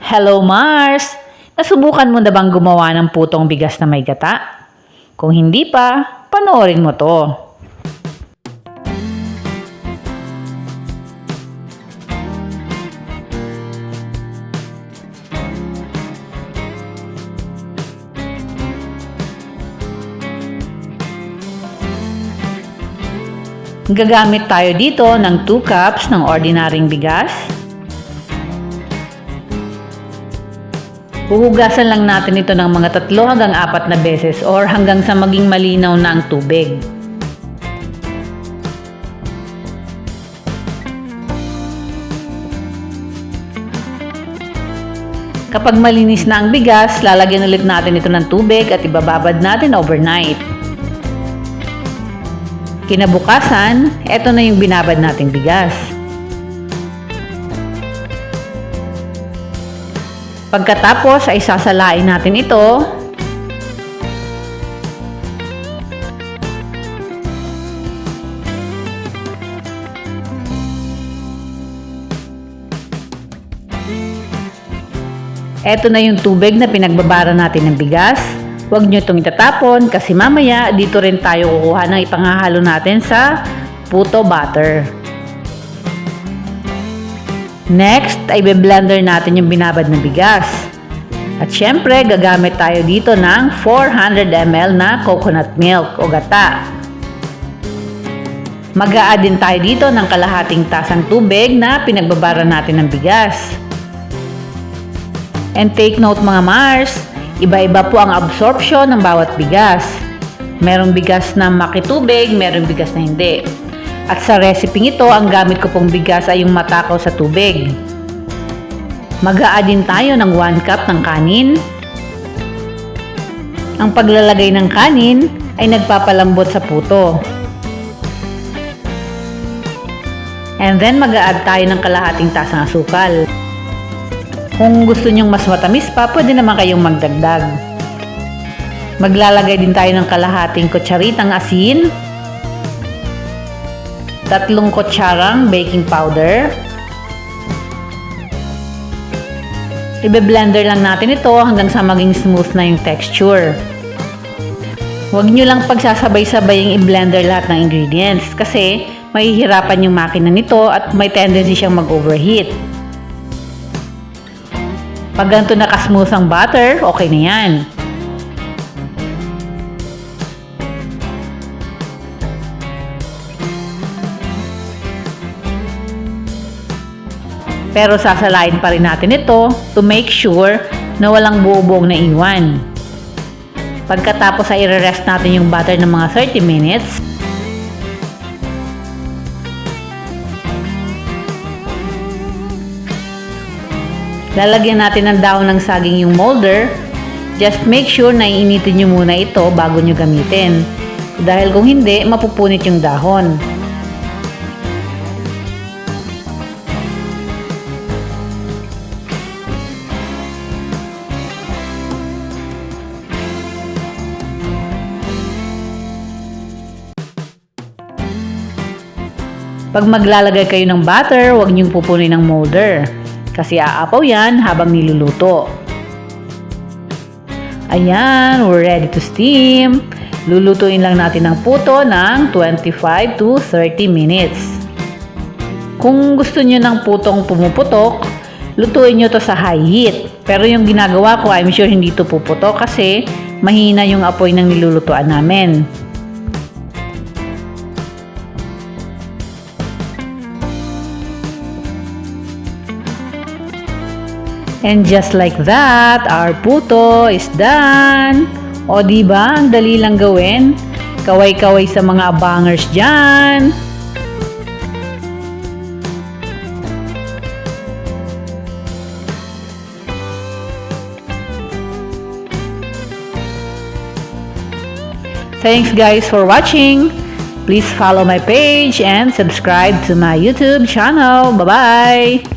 Hello Mars! Nasubukan mo na bang gumawa ng putong bigas na may gata? Kung hindi pa, panoorin mo to. Gagamit tayo dito ng 2 cups ng ordinaryong bigas. Huhugasan lang natin ito ng mga 3 hanggang 4 na beses or hanggang sa maging malinaw na ang tubig. Kapag malinis na ang bigas, lalagyan ulit natin ito ng tubig at ibababad natin overnight. Kinabukasan, eto na yung binabad nating bigas. Pagkatapos ay sasalain natin ito. Eto na yung tubig na pinagbabara natin ng bigas. Huwag nyo itong itatapon kasi mamaya dito rin tayo kukuha ng ipanghahalo natin sa puto butter. Next ay be-blender natin yung binabad na bigas. At syempre gagamit tayo dito ng 400 ml na coconut milk o gata. Mag-a-add din tayo dito ng kalahating tasang tubig na pinagbabara natin ng bigas. And take note mga Mars, iba-iba po ang absorption ng bawat bigas. Merong bigas na makitubig, merong bigas na hindi. At sa recipe ito, ang gamit ko pong bigas ay yung matakaw sa tubig. Mag-a-add din tayo ng 1 cup ng kanin. Ang paglalagay ng kanin ay nagpapalambot sa puto. And then mag-a-add tayo ng kalahating tasang asukal. Kung gusto nyong mas matamis pa, pwede naman kayong magdagdag. Maglalagay din tayo ng kalahating kutsaritang asin, 3 kutsarang baking powder. Ibe-blender lang natin ito hanggang sa maging smooth na yung texture. Huwag nyo lang pagsasabay-sabaying i-blender lahat ng ingredients kasi mahihirapan yung makina nito at may tendency siyang mag-overheat. Pag ganito nakasmooth ang butter, okay na yan. Pero sasalain pa rin natin ito to make sure na walang buo-buong naiwan. Pagkatapos ay i-rest natin yung butter ng mga 30 minutes. Lalagyan natin ng dahon ng saging yung molder. Just make sure na iinitin nyo muna ito bago nyo gamitin. Dahil kung hindi, mapupunit yung dahon. Pag maglalagay kayo ng butter, huwag nyong pupunin ng molder. Kasi aapaw yan habang niluluto. Ayan, we're ready to steam. Lulutuin lang natin ang puto ng 25 to 30 minutes. Kung gusto nyo ng putong pumuputok, lutuin nyo to sa high heat. Pero yung ginagawa ko, I'm sure hindi to puputok kasi mahina yung apoy ng nilulutuan namin. And just like that, our puto is done. O diba, ang dali lang gawin. Kaway-kaway sa mga abangers dyan. Thanks guys for watching. Please follow my page and subscribe to my YouTube channel. Bye-bye!